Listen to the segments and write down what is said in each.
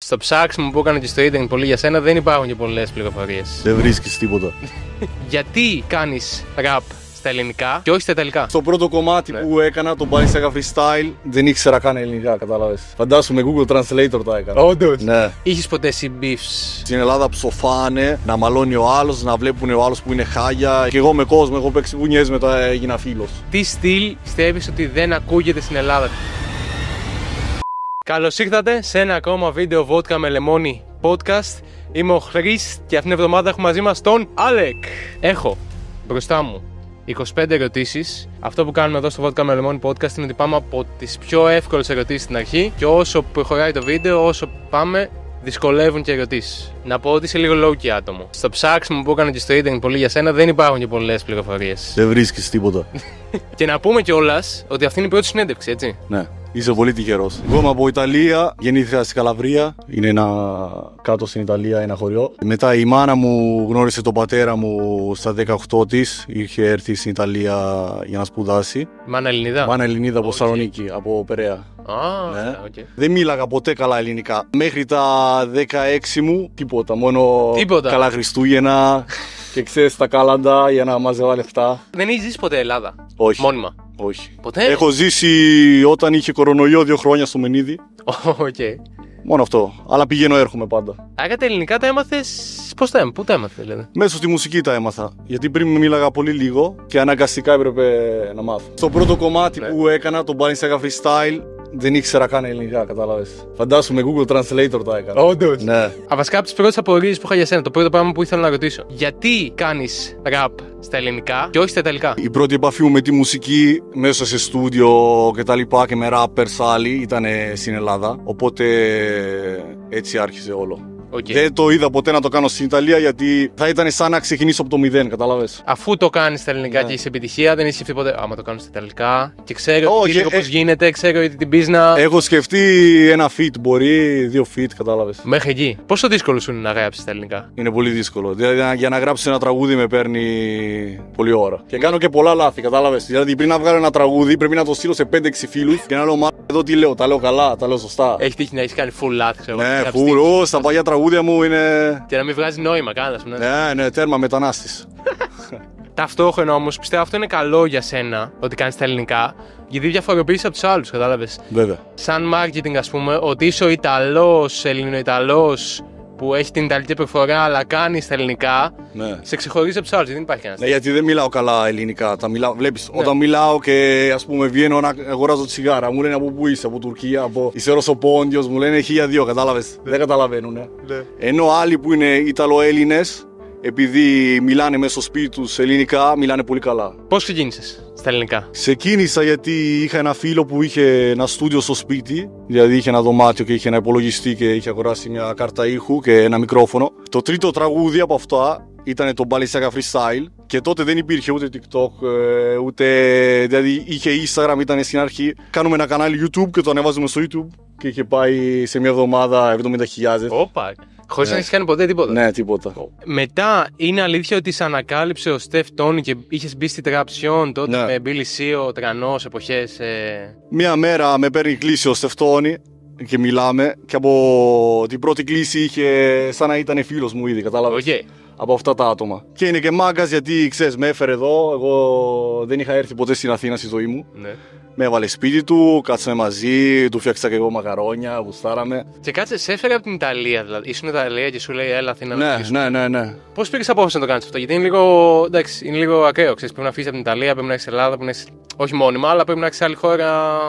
Στο ψάξιμο που έκανα και στο ίντερνετ πολύ για σένα δεν υπάρχουν και πολλές πληροφορίες. Δεν βρίσκεις τίποτα. Γιατί κάνεις rap στα ελληνικά και όχι στα ιταλικά? Στο πρώτο κομμάτι που έκανα, το Balenciaga Freestyle, δεν ήξερα καν ελληνικά, κατάλαβες. Φαντάσου με Google Translator τα έκανα. Όντως. Ναι. Είχες ποτέ beefs? Στην Ελλάδα ψοφάνε, να μαλώνει ο άλλος, να βλέπουν ο άλλος που είναι χάγια. Και εγώ με κόσμο έχω παίξει βουνιές, μετά έγινα φίλος. Τι στυλ πιστεύεις ότι δεν ακούγεται στην Ελλάδα? Καλώς ήρθατε σε ένα ακόμα βίντεο Βότκα με λεμόνι podcast. Είμαι ο Χρήστ και αυτήν την εβδομάδα έχουμε μαζί μας τον Άλεκ. Έχω μπροστά μου 25 ερωτήσεις. Αυτό που κάνουμε εδώ στο Βότκα με λεμόνι podcast είναι ότι πάμε από τις πιο εύκολες ερωτήσεις στην αρχή και όσο προχωράει το βίντεο, όσο πάμε, δυσκολεύουν και ερωτήσεις. Να πω ότι είσαι λίγο low-key άτομο. Στο ψάξιμο που έκανα και στο ίντερνετ πολύ για σένα δεν υπάρχουν και πολλές πληροφορίες. Δεν βρίσκεις τίποτα. Και να πούμε κιόλας ότι αυτή είναι η πρώτη συνέντευξη, έτσι. Ναι. Είσαι πολύ τυχερός. Εγώ είμαι από Ιταλία, γεννήθηκα στη Καλαβρία. Είναι κάτω στην Ιταλία, ένα χωριό. Μετά η μάνα μου γνώρισε τον πατέρα μου στα 18 της. Είχε έρθει στην Ιταλία για να σπουδάσει. Μάνα Ελληνίδα. Μάνα Ελληνίδα από Θεσσαλονίκη, από Περαία. Ναι. Okay. Δεν μίλαγα ποτέ καλά ελληνικά. Μέχρι τα 16 μου, τίποτα. Μόνο καλά Χριστούγεννα και ξέρεις τα κάλαντα για να μαζεύα λεφτά. Δεν έχεις ζήσει ποτέ Ελλάδα? Όχι. Μόνιμα? Όχι. Ποτέ? Έχω ζήσει όταν είχε κορονοϊό 2 χρόνια στο Μενίδη. Okay. Μόνο αυτό. Αλλά πηγαίνω, έρχομαι πάντα. Άρα τα ελληνικά τα έμαθες. Πού τα έμαθες, δηλαδή? Μέσα στη μουσική τα έμαθα. Γιατί πριν μίλαγα πολύ λίγο και αναγκαστικά έπρεπε να μάθω. Στο πρώτο κομμάτι που έκανα, το Balenciaga Freestyle, δεν ήξερα καν ελληνικά, κατάλαβες. Φαντάσου με Google Translator τα έκανα. Όντως. Ναι. Βασικά από τις πρώτες απορίες που είχα για σένα, το πρώτο πράγμα που ήθελα να ρωτήσω. Γιατί κάνεις rap στα ελληνικά και όχι στα ιταλικά? Η πρώτη επαφή μου με τη μουσική μέσα σε στούντιο και τα λοιπά και με rappers άλλοι ήταν στην Ελλάδα. Οπότε έτσι άρχισε όλο. Okay. Δεν το είδα ποτέ να το κάνω στην Ιταλία γιατί θα ήταν σαν να ξεκινήσω από το 0, κατάλαβες. Αφού το κάνεις στα ελληνικά και είσαι επιτυχία, δεν είσαι σκεφτεί ποτέ. Άμα το κάνω στα ιταλικά και ξέρω πώς γίνεται, ξέρω ότι την πίσνα. Έχω σκεφτεί ένα feat, μπορεί 2 feat, κατάλαβες. Μέχρι εκεί. Πόσο δύσκολο σου είναι να γράψεις στα ελληνικά? Είναι πολύ δύσκολο. Δηλαδή για να γράψω ένα τραγούδι με παίρνει πολλή ώρα. Και κάνω και πολλά λάθη, κατάλαβες. Δηλαδή πριν να βγάλω ένα τραγούδι πρέπει να το στείλω σε 5-6 φίλους και να λέω μα εδώ τι λέω, τα λέω καλά, τα λέω σωστά. Έχει τύχει να έχεις κάνει full λάθη, ξέρω. Ναι, full. Στα παλιά τραγούδια μου είναι. Και να μην βγάζει νόημα, κάνας. Ναι, τέρμα μετανάστης. Ταυτόχρονα όμως πιστεύω αυτό είναι καλό για σένα ότι κάνεις τα ελληνικά, γιατί διαφοροποιείς από τους άλλους, κατάλαβες. Βέβαια. Σαν marketing, ας πούμε, ότι είσαι ο Ιταλός, Ελληνοϊταλός που έχει την Ιταλική προφορά αλλά κάνει στα ελληνικά, ναι. Σε ξεχωρίζει από τους άλλους, δεν υπάρχει κανένας. Ναι, γιατί δεν μιλάω καλά ελληνικά. Βλέπεις, ναι. Όταν μιλάω και ας πούμε βγαίνω να αγοράζω τσιγάρα, μου λένε από πού είσαι, από Τουρκία, είσαι Ρωσοπόντιος, μου λένε 1002, κατάλαβες. Ναι. Δεν καταλαβαίνουν. Ναι. Ενώ άλλοι που είναι Ιταλοέλληνες, επειδή μιλάνε μέσα στο σπίτι τους ελληνικά, μιλάνε πολύ καλά. Πώς ξεκίνησες στα ελληνικά? Ξεκίνησα γιατί είχα ένα φίλο που είχε ένα στούντιο στο σπίτι. Δηλαδή είχε ένα δωμάτιο και είχε ένα υπολογιστή και είχε αγοράσει μια κάρτα ήχου και ένα μικρόφωνο. Το τρίτο τραγούδι από αυτά ήταν το Balenciaga Freestyle. Και τότε δεν υπήρχε ούτε TikTok, ούτε. Δηλαδή είχε Instagram, ήταν στην αρχή. Κάνουμε ένα κανάλι YouTube και το ανεβάζουμε στο YouTube. Και είχε πάει σε μια εβδομάδα 70.000. Όπα! Χωρίς να έχεις κάνει ποτέ τίποτα. Ναι, τίποτα. Μετά είναι αλήθεια ότι σε ανακάλυψε ο Στεφ Τόνι και είχες μπει στη τράψιον τότε με Billy Sio, Τρανός, εποχές. Μια μέρα με παίρνει κλήση ο Στεφ Τόνι και μιλάμε. Και από την πρώτη κλήση είχε σαν να ήταν φίλος μου ήδη, κατάλαβες. Okay. Από αυτά τα άτομα. Και είναι και μάγκας γιατί ξέρεις, με έφερε εδώ. Εγώ δεν είχα έρθει ποτέ στην Αθήνα στη ζωή μου. Ναι. Με έβαλε σπίτι του, κάτσαμε μαζί, του φτιάξα και εγώ μακαρόνια, γουστάραμε. Και κάτσε, σε έφερε από την Ιταλία, δηλαδή. Ήσουν Ιταλία και σου λέει έλα Αθήνα. Ναι. Πώς πήρες απόφαση να το κάνεις αυτό? Γιατί είναι λίγο, εντάξει, είναι λίγο ακραίο. Ξέρεις, πρέπει να φύγεις από την Ιταλία, πρέπει να έχεις Ελλάδα, πρέπει να έχεις. Όχι μόνιμα, αλλά πρέπει να έχεις άλλη χώρα.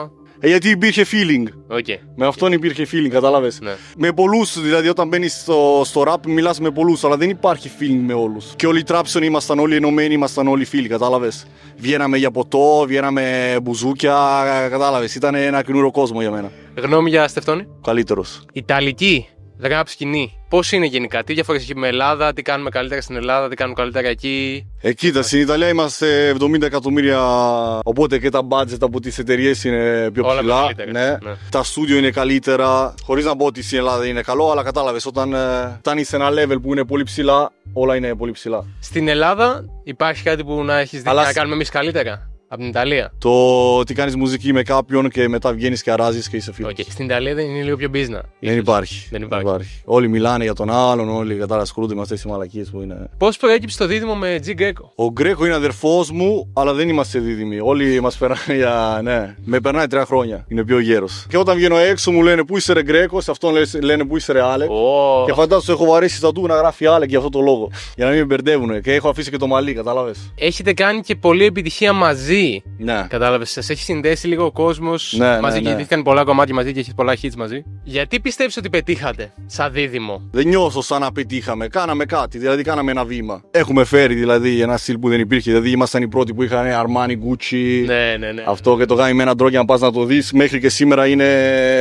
Γιατί υπήρχε feeling. Okay. Με αυτόν υπήρχε feeling, κατάλαβες. Ναι. Με πολλούς, δηλαδή όταν μπαίνεις στο rap μιλάς με πολλούς, αλλά δεν υπάρχει feeling με όλους. Και όλοι οι τράψιον ήμασταν όλοι ενωμένοι, ήμασταν όλοι φίλοι, κατάλαβες. Βγαίναμε για ποτό, βγαίναμε μπουζούκια, κατάλαβες. Ήταν ένα καινούριο κόσμο για μένα. Γνώμη για Στεφτόνι? Καλύτερος. Ιταλική rap σκηνή. Πώς είναι γενικά, τι διαφορές έχει με Ελλάδα, τι κάνουμε καλύτερα στην Ελλάδα, τι κάνουμε καλύτερα εκεί? Κοίτα, στην Ιταλία είμαστε 70 εκατομμύρια, οπότε και τα budget από τις εταιρείες είναι πιο ψηλά. Ναι. Τα στούντιο είναι καλύτερα, χωρίς να πω ότι στην Ελλάδα είναι καλό, αλλά κατάλαβες, όταν φτάνεις σε ένα level που είναι πολύ ψηλά, όλα είναι πολύ ψηλά. Στην Ελλάδα υπάρχει κάτι που να έχεις δει να κάνουμε εμείς καλύτερα? Από την Ιταλία. Το ότι κάνεις μουσική με κάποιον και μετά βγαίνεις και αράζεις και είσαι φίλος. Okay. Στην Ιταλία δεν είναι λίγο πιο business? Δεν υπάρχει. Όλοι μιλάνε για τον άλλον, όλοι ασχολούνται με αυτές τις μαλακίες που είναι. Πώς προέκυψε το δίδυμο με G Greco? Ο Γκρέκο είναι αδερφός μου, αλλά δεν είμαστε δίδυμοι. Όλοι μας περνάνε για. Ναι, με περνάει 3 χρόνια. Είναι πιο γέρος. Και όταν βγαίνω έξω μου λένε πού είσαι ρε Γκρέκο, σε αυτόν λένε πού είσαι ρε Άλεκ. Oh. Και φαντάζομαι έχω βαρέσει τα του να γράφει Άλεκ για αυτό το λόγο. Για να μην με μπερδεύουν. Και έχω αφήσει και το μαλλί, κατάλαβες. Έχετε κάνει και πολλή επιτυχία μαζί. Ναι. Κατάλαβες. Σας έχει συνδέσει λίγο ο κόσμος μαζί και είχαν πολλά κομμάτια μαζί και έχει πολλά hits μαζί. Γιατί πιστεύεις ότι πετύχατε σαν δίδυμο? Δεν νιώθω σαν να πετύχαμε. Κάναμε κάτι, δηλαδή κάναμε ένα βήμα. Έχουμε φέρει δηλαδή ένα στυλ που δεν υπήρχε. Δηλαδή ήμασταν οι πρώτοι που είχαν Armani, Gucci. Ναι. Αυτό και το γάμι με έναν τρόπο για να πας να το δεις. Μέχρι και σήμερα είναι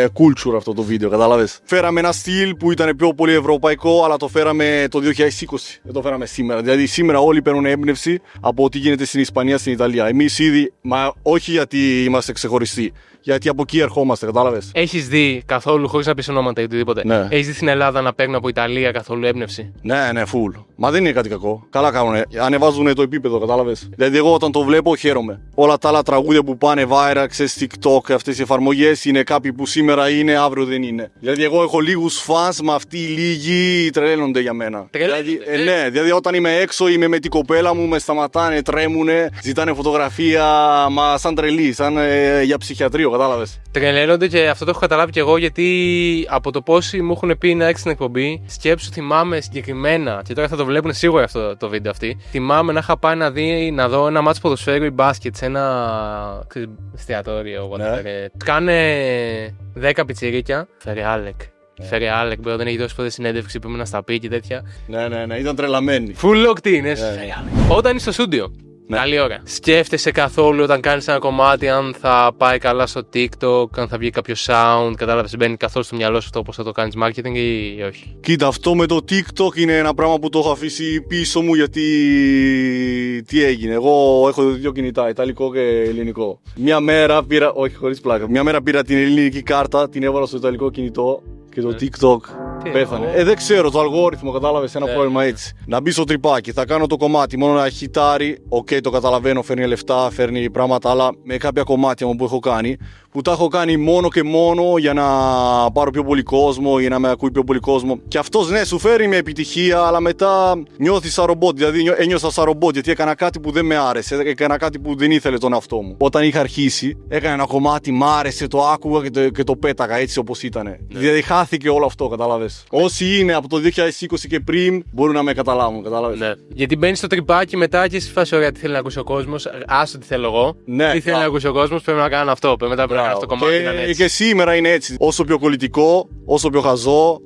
culture αυτό το βίντεο, κατάλαβες. Φέραμε ένα στυλ που ήταν πιο πολύ ευρωπαϊκό, αλλά το φέραμε το 2020. Δεν το φέραμε σήμερα. Δηλαδή σήμερα όλοι παίρνουν έμπνευση από ό,τι γίνεται στην Ισπανία, στην Ιταλία. Εμείς ήδη, μα όχι γιατί είμαστε ξεχωριστοί. Γιατί από εκεί ερχόμαστε, κατάλαβες. Έχεις δει καθόλου, χωρίς να πεις ονόματα ή οτιδήποτε, ναι. Έχεις δει στην Ελλάδα να παίρνουν από Ιταλία καθόλου έμπνευση? Ναι, full. Μα δεν είναι κάτι κακό. Καλά κάνουνε. Ανεβάζουν το επίπεδο, κατάλαβες. Δηλαδή, εγώ όταν το βλέπω, χαίρομαι. Όλα τα άλλα τραγούδια που πάνε viral, ξέρεις, TikTok, αυτές οι εφαρμογές είναι κάποιοι που σήμερα είναι, αύριο δεν είναι. Δηλαδή, εγώ έχω λίγους φανς, μα αυτοί οι λίγοι τρελαίνονται για μένα. Ναι, δηλαδή όταν είμαι έξω, είμαι με την κοπέλα μου, με σταματάνε, τρέμουνε, ζητάνε φωτογραφία, μα σαν τρελή, σαν για ψυχιατρίο. Κατάλαβες. Τρελαίνονται και αυτό το έχω καταλάβει κι εγώ, γιατί από το πόσοι μου έχουν πει να έχεις την εκπομπή, σκέψου, θυμάμαι συγκεκριμένα, και τώρα θα το βλέπουν σίγουρα αυτό το βίντεο αυτή. Θυμάμαι να είχα πάει να δω ένα μάτσο ποδοσφαίρου ή μπάσκετ σε ένα εστιατόριο. Ναι. Κάνε 10 πιτσιρίκια. Φέρε Άλεκ, μπορεί να έχει δώσει ποτέ συνέντευξη που ήμουν στα πει και τέτοια. Ναι, ήταν τρελαμένοι. Full locked in, Όταν είσαι στο στούντιο. Ναι. Καλή ώρα. Σκέφτεσαι καθόλου όταν κάνεις ένα κομμάτι αν θα πάει καλά στο TikTok, αν θα βγει κάποιο sound? Κατάλαβες, μπαίνει καθόλου στο μυαλό σου αυτό πώς θα το κάνεις marketing ή όχι? Κοίτα, αυτό με το TikTok είναι ένα πράγμα που το έχω αφήσει πίσω μου, γιατί τι έγινε. Εγώ έχω 2 κινητά, ιταλικό και ελληνικό. Μια μέρα πήρα, όχι χωρίς πλάκα, μια μέρα πήρα την ελληνική κάρτα, την έβαλα στο ιταλικό κινητό και το TikTok πέθανε. Δεν ξέρω, το αλγόριθμο, κατάλαβες, ένα πρόβλημα έτσι. Να μπει στο τρυπάκι, θα κάνω το κομμάτι, μόνο να χιτάρει, το καταλαβαίνω, φέρνει λεφτά, φέρνει πράγματα, αλλά με κάποια κομμάτια μου που έχω κάνει, που τα έχω κάνει μόνο και μόνο για να πάρω πιο πολύ κόσμο, για να με ακούει πιο πολύ κόσμο. Και αυτός, ναι, σου φέρει με επιτυχία, αλλά μετά νιώθεις σαν ρομπότ. Δηλαδή ένιωσα σαν ρομπότ, γιατί έκανα κάτι που δεν με άρεσε, έκανα κάτι που δεν ήθελε τον εαυτό μου. Όταν είχα αρχίσει, έκανα ένα κομμάτι, μ' άρεσε, το άκουγα και το πέταγα έτσι όπως ήταν. Ναι. Δηλαδή χάθηκε όλο αυτό, κατάλαβες. Όσοι είναι από το 2020 και πριν μπορούν να με καταλάβουν, κατάλαβες. Ναι. Γιατί μπαίνει στο τρυπάκι μετά και στη φάση, ωραία, τι θέλει να ακούσει ο κόσμος, άστο τι θέλω εγώ. Ναι, τι θέλει να ακούσει ο κόσμος, πρέπει να κάνω αυτό. Μετά πρέπει να κάνω αυτό το κομμάτι. Και σήμερα είναι έτσι. Όσο πιο κολλητικό, όσο πιο χαζό.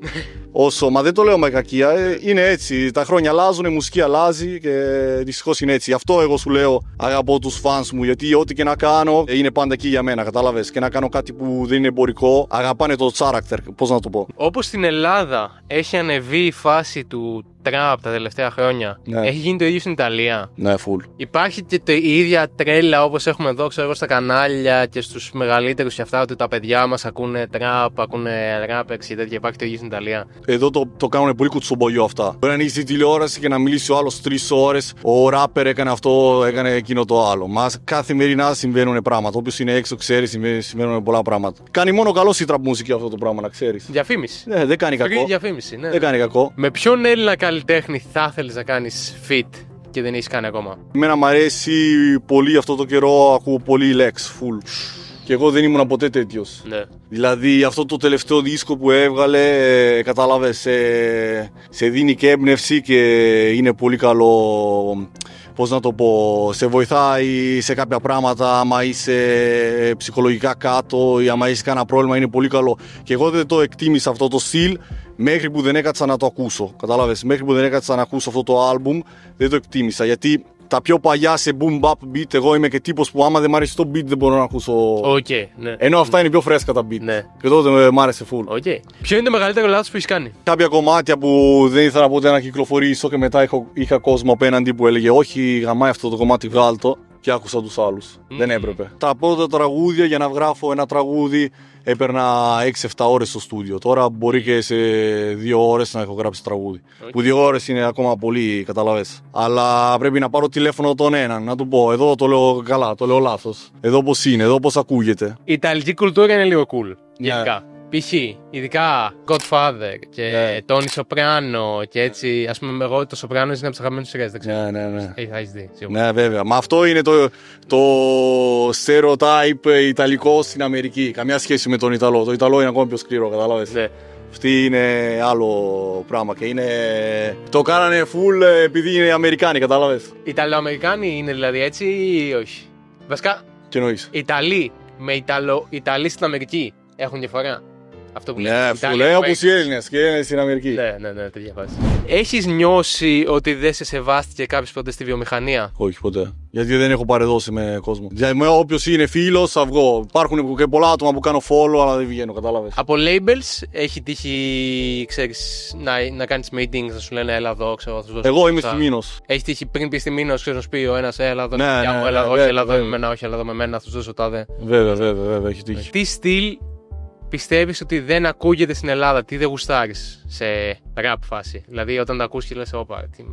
Μα δεν το λέω με κακία, είναι έτσι. Τα χρόνια αλλάζουν, η μουσική αλλάζει και δυστυχώς είναι έτσι. Γι' αυτό εγώ σου λέω αγαπώ τους φανς μου, γιατί ό,τι και να κάνω είναι πάντα εκεί για μένα, κατάλαβες. Και να κάνω κάτι που δεν είναι εμπορικό, αγαπάνε το character, πώς να το πω. Όπως στην Ελλάδα έχει ανεβεί η φάση του τραπ τα τελευταία χρόνια, ναι. Έχει γίνει το ίδιο στην Ιταλία? Ναι, full. Υπάρχει και η ίδια τρέλα όπως έχουμε εδώ, ξέρω εγώ, στα κανάλια και στους μεγαλύτερους και αυτά, ότι τα παιδιά μας ακούνε τραπ, ακούνε ράπεξ και τέτοια? Υπάρχει το ίδιο στην Ιταλία? Εδώ το κάνουν πολύ κουτσομπολιό αυτά. Μπορεί να ανοίξει τη τηλεόραση και να μιλήσει ο άλλος 3 ώρες. Ο ράπερ έκανε αυτό, έκανε εκείνο το άλλο. Μα καθημερινά συμβαίνουν πράγματα. Όποιος είναι έξω ξέρει, συμβαίνουν πολλά πράγματα. Κάνει μόνο καλό η τραπ μουσική αυτό το πράγμα, να ξέρεις. Διαφήμιση. Ναι, δεν κάνει κακό. Διαφήμιση, ναι. Δεν κάνει κακό. Με ποιον Έλληνα καλλιτέχνη θα ήθελες να κάνεις feat και δεν έχεις κάνει ακόμα? Εμένα μου αρέσει πολύ αυτό το καιρό, ακούω πολύ Lex, full. Και εγώ δεν ήμουν ποτέ τέτοιος. Ναι. Δηλαδή αυτό το τελευταίο δίσκο που έβγαλε, κατάλαβες, σε δίνει και έμπνευση και είναι πολύ καλό. Πώς να το πω, σε βοηθάει σε κάποια πράγματα, άμα είσαι ψυχολογικά κάτω ή άμα έχεις κανένα πρόβλημα, είναι πολύ καλό. Και εγώ δεν το εκτίμησα αυτό το στυλ μέχρι που δεν έκατσα να το ακούσω. Κατάλαβες, μέχρι που δεν έκατσα να ακούσω αυτό το άλμπουμ δεν το εκτίμησα, γιατί τα πιο παλιά σε boom bap beat, εγώ είμαι και τύπος που άμα δεν μ' αρέσει το beat δεν μπορώ να ακούσω. Okay, ναι. Ενώ αυτά είναι πιο φρέσκα τα beat. Ναι. Και τότε μ' άρεσε full. Okay. Ποιο είναι το μεγαλύτερο λάθος που έχεις κάνει? Κάποια κομμάτια που δεν ήθελα ποτέ να κυκλοφορήσω και μετά είχα κόσμο απέναντι που έλεγε όχι, γαμάει αυτό το κομμάτι, βγάλ' το. και άκουσα τους άλλους. Δεν έπρεπε. Τα πρώτα τραγούδια, για να γράφω ένα τραγούδι, έπαιρνα 6-7 ώρες στο στούντιο. Τώρα μπορεί και σε 2 ώρες να έχω γράψει τραγούδι. Που 2 ώρες είναι ακόμα πολύ, καταλαβες. Αλλά πρέπει να πάρω τηλέφωνο τον έναν, να του πω: εδώ το λέω καλά, το λέω λάθος. Εδώ πώς είναι, εδώ πώς ακούγεται. Η ιταλική κουλτούρα είναι λίγο cool. Γενικά. π.χ. ειδικά Godfather και Tony Soprano και έτσι. Ας πούμε, εγώ το Soprano είναι από τις αγαπημένες σειρές. Δεν ξέρω. Ναι. Έχεις δει, σίγουρα. Ναι, βέβαια. Μα αυτό είναι το stereotype ιταλικό στην Αμερική. Καμιά σχέση με τον Ιταλό. Το Ιταλό είναι ακόμα πιο σκληρό, κατάλαβες. Ναι. Αυτή είναι άλλο πράγμα και είναι. Το κάνανε full επειδή είναι Αμερικάνοι, κατάλαβες. Ιταλοαμερικάνοι είναι δηλαδή έτσι ή όχι? Βασικά, Τι εννοείς? Ιταλοί με Ιταλοί στην Αμερική έχουν διαφορά. Αυτό που Ναι, αυτό λέει όπως οι Έλληνες και οι Έλληνες στην Αμερική. Ναι, τέτοια φάση. Έχεις νιώσει ότι δεν σε σεβάστηκε κάποιος ποτέ στη βιομηχανία? Όχι, ποτέ. Γιατί δεν έχω παρεδώσει με κόσμο. Δηλαδή, όποιος είναι φίλος, θα βγω. Υπάρχουν και πολλά άτομα που κάνω follow, αλλά δεν βγαίνω, κατάλαβες. Από labels έχει τύχει, ξέρεις, να κάνεις meetings, να σου λένε έλα εδώ, ξέρω. Εγώ είμαι στη Μήνος. Έχει τύχει πριν πει στη Μήνος, ξέρεις, να σου πει ο ένας έλα εδώ, ναι, όχι έλα εδώ με μένα, όχι έλα εδώ με μένα, θα σου δώσω τάδε. Βέβαια, έχει τύχει. Τι στυλ πιστεύεις ότι δεν ακούγεται στην Ελλάδα, τι δεν γουστάρεις σε rap φάση? Δηλαδή όταν τα ακούς και λες όπα, τι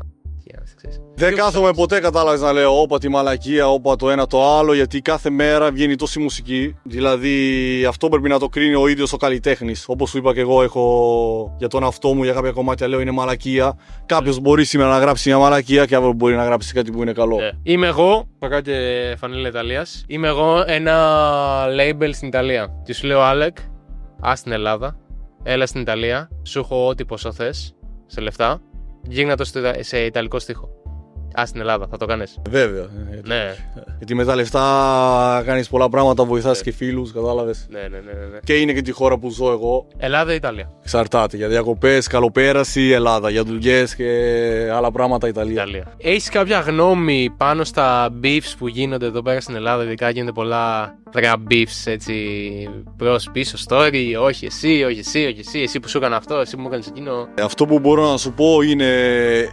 δεν κάθομαι ποτέ, κατάλαβες, να λέω όπα τη μαλακία, όπα το ένα το άλλο, γιατί κάθε μέρα βγαίνει τόση μουσική. Δηλαδή αυτό πρέπει να το κρίνει ο ίδιος ο καλλιτέχνης. Όπως σου είπα και εγώ, έχω για τον αυτό μου, για κάποια κομμάτια λέω είναι μαλακία. Κάποιος μπορεί σήμερα να γράψει μια μαλακία και αύριο μπορεί να γράψει κάτι που είναι καλό. Είμαι εγώ, πακά και φανέλα Ιταλίας, είμαι εγώ ένα label στην Ιταλία. Και σου λέω Άλεκ, στην Ελλάδα, έλα στην Ιταλία, σου έχω ό,τι ποσό θες σε λεφτά, γύρνα το σε ιταλικό στίχο. Στην Ελλάδα, θα το κάνεις? Βέβαια. Ναι. Γιατί με τα λεφτά κάνεις πολλά πράγματα, βοηθάς και φίλους, κατάλαβες. Ναι. Και είναι και τη χώρα που ζω εγώ. Ελλάδα ή Ιταλία? Εξαρτάται. Για διακοπές, καλοπέραση, Ελλάδα. Για δουλειές και άλλα πράγματα, Ιταλία. Έχεις κάποια γνώμη πάνω στα beefs που γίνονται εδώ πέρα στην Ελλάδα? Ειδικά γίνονται πολλά rap beefs, έτσι, προς πίσω story. Όχι εσύ, εσύ που σου έκανα αυτό, εσύ που μου έκανες εκείνο. Αυτό που μπορώ να σου πω είναι,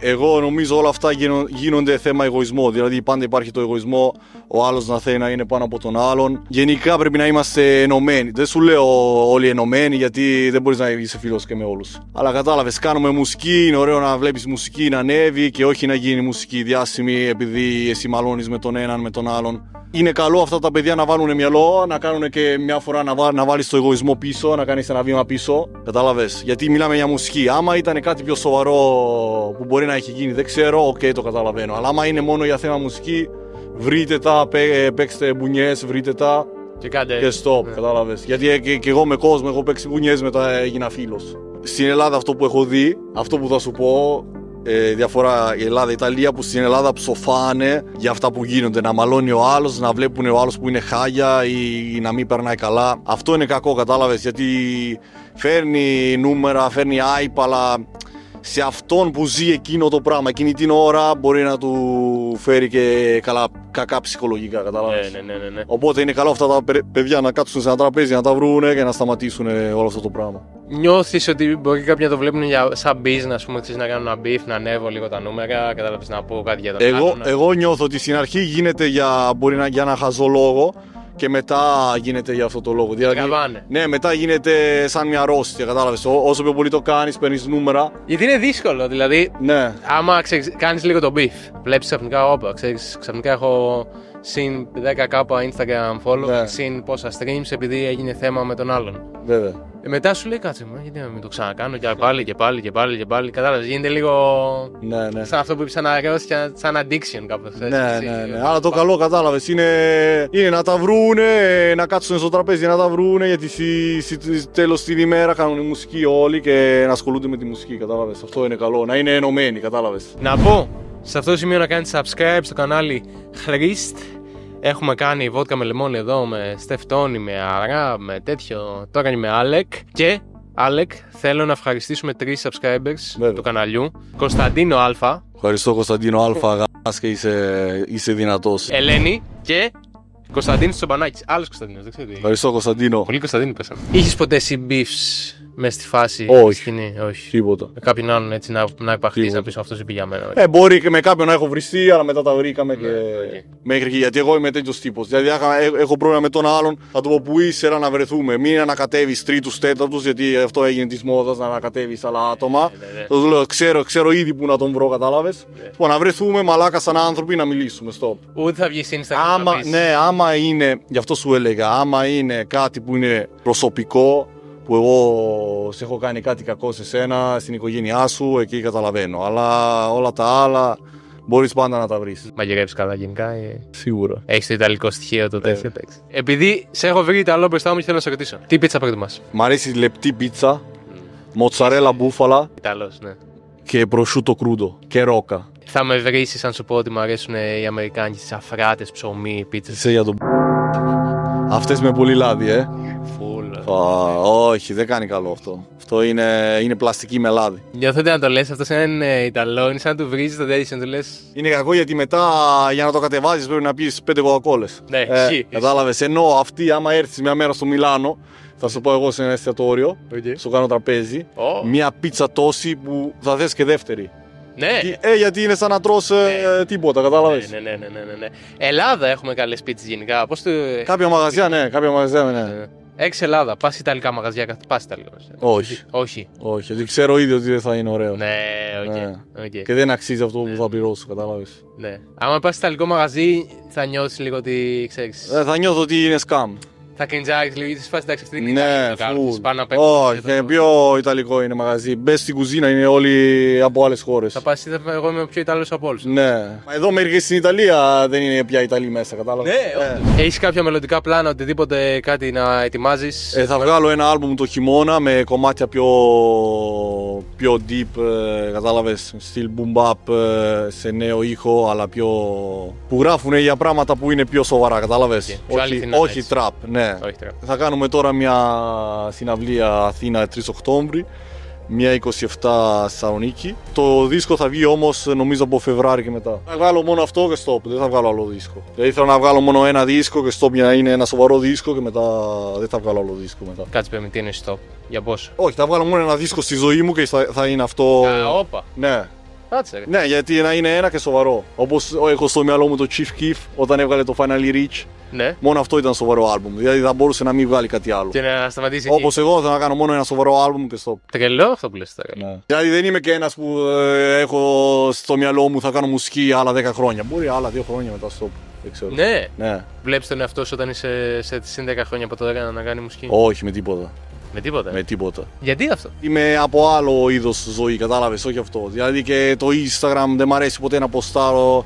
εγώ νομίζω όλα αυτά γίνονται θέμα εγωισμό. Δηλαδή πάντα υπάρχει το εγωισμό, ο άλλος να θέλει να είναι πάνω από τον άλλον. Γενικά πρέπει να είμαστε ενωμένοι. Δεν σου λέω όλοι ενωμένοι, γιατί δεν μπορείς να είσαι φίλος και με όλους. Αλλά κατάλαβες, κάνουμε μουσική, είναι ωραίο να βλέπεις μουσική να ανέβει και όχι να γίνει μουσική διάσημη επειδή εσύ μαλώνεις με τον έναν με τον άλλον. Είναι καλό αυτά τα παιδιά να βάλουν μυαλό, να κάνουν και μια φορά να βάλεις το εγωισμό πίσω, να κάνεις ένα βήμα πίσω. Κατάλαβες. Γιατί μιλάμε για μουσική. Άμα ήταν κάτι πιο σοβαρό που μπορεί να έχει γίνει, δεν ξέρω, το καταλαβαίνω. Αλλά άμα είναι μόνο για θέμα μουσική, βρείτε τα, παίξτε μπουνιές, βρείτε τα και stop. Κατάλαβες. Γιατί και εγώ με κόσμο έχω παίξει μπουνιές, μετά έγινα φίλος. Στην Ελλάδα αυτό που έχω δει, αυτό που θα σου πω. Διαφορά η Ελλάδα-Ιταλία, που στην Ελλάδα ψοφάνε για αυτά που γίνονται. Να μαλώνει ο άλλος, να βλέπουν ο άλλος που είναι χάγια ή να μην περνάει καλά. Αυτό είναι κακό, κατάλαβες, γιατί φέρνει νούμερα, φέρνει hype, αλλά σε αυτόν που ζει εκείνο το πράγμα, εκείνη την ώρα μπορεί να του φέρει και κακά ψυχολογικά, κατάλαβες. Ναι. Οπότε είναι καλό αυτά τα παιδιά να κάτσουν σε ένα τραπέζι, να τα βρούνε και να σταματήσουν όλο αυτό το πράγμα. Νιώθεις ότι μπορεί κάποιοι να το βλέπουν σαν business, ας πούμε, να κάνουν ένα beef, να ανέβω λίγο τα νούμερα, κατάλαβες, να πω κάτι για τον άλλον? Εγώ νιώθω ότι στην αρχή γίνεται για ένα χαζό λόγο και μετά γίνεται για αυτό το λόγο. Δηλαδή, ναι, μετά γίνεται σαν μια αρρώστια, κατάλαβες. Όσο πιο πολύ το κάνεις, παίρνεις νούμερα. Γιατί είναι δύσκολο, δηλαδή. Ναι. Άμα κάνεις λίγο το beef, βλέπεις ξαφνικά, ξαφνικά έχω συν 10k Instagram follow, ναι, συν πόσα streams επειδή έγινε θέμα με τον άλλον. Βέβαια. Μετά σου λέει κάτσε μου, γιατί να μην το ξανακάνω και πάλι. Κατάλαβες, γίνεται λίγο. Ναι. Σαν αυτό που είπες, σαν αρρώστια και σαν addiction κάπως. Ναι. Αλλά το καλό, κατάλαβες, είναι να τα βρούνε, να κάτσουν στο τραπέζι να τα βρούνε, γιατί τέλος την ημέρα κάνουν μουσική όλοι και να ασχολούνται με τη μουσική, κατάλαβες. Αυτό είναι καλό, να είναι ενωμένοι, κατάλαβες. Να πω σε αυτό το σημείο να κάνεις subscribe στο κανάλι Χρήστ. Έχουμε κάνει βότκα με λεμόνι εδώ με Στεφτόνι, με Αρά, με τέτοιο. Τώρα είναι με Άλεκ. Και Άλεκ, θέλω να ευχαριστήσουμε 3 subscribers του καναλιού. Κωνσταντίνο Α. Ευχαριστώ Κωνσταντίνο Α, αγάπας και είσαι δυνατός. Ελένη και Κωνσταντίνος Τσομπανάκης. Άλλος Κωνσταντίνος, δεν ξέρω τι. Ευχαριστώ, Κωνσταντίνο. Πολλοί Κωνσταντίνοι πέσανε. Είχες ποτέ εσύ beefs μες στη φάση? Όχι. Σκηνή? Όχι. Τίποτα. Με κάποιον άλλον έτσι να υπαχθείς, Τίποτα. να πεις αυτός είπε για μένα? Μπορεί και με κάποιον να έχω βριστεί, αλλά μετά τα βρήκαμε και. Okay. Μέχρι εκεί. Γιατί εγώ είμαι τέτοιος τύπος. Δηλαδή, έχω πρόβλημα με τον άλλον, θα του πω που είσαι, να βρεθούμε. Μην ανακατεύεις τρίτους, τέταρτους, γιατί αυτό έγινε της μόδας να ανακατεύεις άλλα άτομα. Θα του λέω, ξέρω ήδη που να τον βρω, κατάλαβες. Λοιπόν, να βρεθούμε μαλάκα σαν άνθρωποι να μιλήσουμε. Stop. Ούτε θα βγεις Instagram. Άμα είναι, γι' αυτό σου έλεγα, άμα είναι κάτι που είναι προσωπικό, που εγώ σε έχω κάνει κάτι κακό σε σένα, στην οικογένειά σου, εκεί καταλαβαίνω. Αλλά όλα τα άλλα μπορείς πάντα να τα βρεις. Μαγειρεύεις καλά γενικά? Σίγουρα. Έχεις το ιταλικό στοιχείο το τέτοιο? Επειδή σε έχω βρει Ιταλό μπροστά μου και θέλω να σε ρωτήσω. Τι πίτσα προτιμάς? Μ' αρέσει λεπτή πίτσα, μοτσαρέλα μπούφαλα Ιταλός, ναι. και προσούτο κρούντο και ρόκα. Θα με βρήσεις αν σου πω ότι μου αρέσουν οι Αμερικάνικες αφράτες, ψωμί, πίτσες? Είσαι για τον αυτές με πολύ λάδι, Φουλ. Όχι, δεν κάνει καλό αυτό. Αυτό είναι πλαστική με λάδι. Νιώθετε να το λες αυτό σε έναν Ιταλό, είναι σαν να του βρίζεις το τέτοιο, να του λες. Είναι κακό γιατί μετά για να το κατεβάζεις πρέπει να πεις 5 κοκακόλες. Ναι, ισχύει. Κατάλαβες. Ενώ αυτή, άμα έρθεις μια μέρα στο Μιλάνο, θα σου πω εγώ σε ένα εστιατόριο, σου κάνω τραπέζι, μια πίτσα τόση που θα θες και δεύτερη. Ναι. Γιατί είναι σαν να τρως τίποτα, κατάλαβες. Ναι. Ελλάδα έχουμε καλές πίτσες γενικά. Κάποια μαγαζιά, ναι. Έξι Ελλάδα, πας Ιταλικά μαγαζιά, πας Ιταλικά μαγαζιά? Όχι. Όχι, γιατί ξέρω ήδη ότι δεν θα είναι ωραίο. Ναι, οκ. Και δεν αξίζει αυτό που θα πληρώσω, κατάλαβες. Ναι. Άμα πας Ιταλικό μαγαζί, θα νιώσεις λίγο ότι ξέρεις. Θα νιώθω ότι είναι σκάμ. Θα κριντζάρεις λίγο, γιατί σπάσει εντάξει αυτή την Ναι, όχι, και πιο Ιταλικό είναι μαγαζί. Μπες στην κουζίνα, είναι όλοι από άλλες χώρες. Θα πας, εγώ είμαι ο πιο Ιταλός από όλους. Ναι. Εδώ μερικές στην Ιταλία δεν είναι πια Ιταλοί μέσα, κατάλαβες. Ναι. Έχεις κάποια μελλοντικά πλάνα, οτιδήποτε κάτι να ετοιμάζεις? Θα βγάλω ένα άλμπουμ το χειμώνα με κομμάτια πιο deep, κατάλαβες, στυλ boom bap, σε νέο ήχο, αλλά που γράφουν για πράγματα που είναι πιο σοβαρά, κατάλαβες. Όχι trap, ναι. Θα κάνουμε τώρα μια συναυλία Αθήνα 3 Οκτώβρη, μια 27 Θεσσαλονίκη. Το δίσκο θα βγει όμως νομίζω από Φεβράρι και μετά. Θα βγάλω μόνο αυτό και stop, δεν θα βγάλω άλλο δίσκο. Δηλαδή θέλω να βγάλω μόνο ένα δίσκο και stop για να είναι ένα σοβαρό δίσκο και μετά δεν θα βγάλω άλλο δίσκο μετά. Κάτσε πέμει, τι είναι stop, για πόσο? Όχι, θα βγάλω μόνο ένα δίσκο στη ζωή μου και θα είναι αυτό. Όπα. Ναι. Κάτσε. Ναι, γιατί να είναι ένα και σοβαρό. Όπως έχω στο μυαλό μου το Chief Keef όταν έβγαλε το Finally Reach. Ναι. Μόνο αυτό ήταν σοβαρό άλμπουμ. Δηλαδή θα μπορούσε να μην βγάλει κάτι άλλο. Και να σταματήσει. Όπως εγώ θα κάνω μόνο ένα σοβαρό άλμπουμ και stop. Τρελό αυτό που λες τώρα. Ναι. Δηλαδή δεν είμαι και ένας που έχω στο μυαλό μου θα κάνω μουσική άλλα 10 χρόνια. Μπορεί άλλα 2 χρόνια μετά stop. Δεν ξέρω. Ναι. Βλέπεις τον εαυτό σου όταν είσαι σε 10 χρόνια από τώρα να κάνει μουσική? Όχι, με τίποτα. Με τίποτα. Γιατί αυτό? Είμαι από άλλο είδος ζωή, κατάλαβες, όχι αυτό. Δηλαδή και το Instagram δεν μ' αρέσει ποτέ να ποστάρω,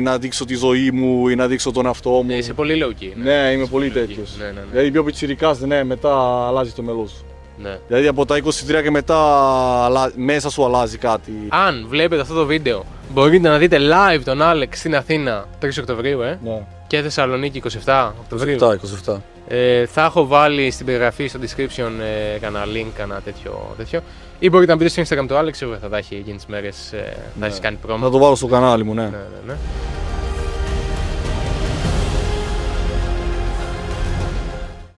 να δείξω τη ζωή μου ή να δείξω τον εαυτό μου. Είσαι πολύ low key. Ναι, είμαι πολύ τέτοιος. Ναι. Δηλαδή πιο πιτσιρικάς, ναι, μετά αλλάζει το μυαλό σου. Ναι. Δηλαδή από τα 23 και μετά μέσα σου αλλάζει κάτι. Αν βλέπετε αυτό το βίντεο, μπορείτε να δείτε live τον Άλεξ στην Αθήνα 3 Οκτωβρίου, Ναι. Και Θεσσαλονίκη 27 Οκτωβρίου. 27. Θα έχω βάλει στην περιγραφή, στο description, κανένα link, κανένα τέτοιο. Ή μπορείτε να μπείτε στο Instagram του Άλεξ, θα τα έχει εκείνες τις μέρες, θα έχεις κάνει πρόμο. Θα το βάλω στο κανάλι μου, ναι. Ναι.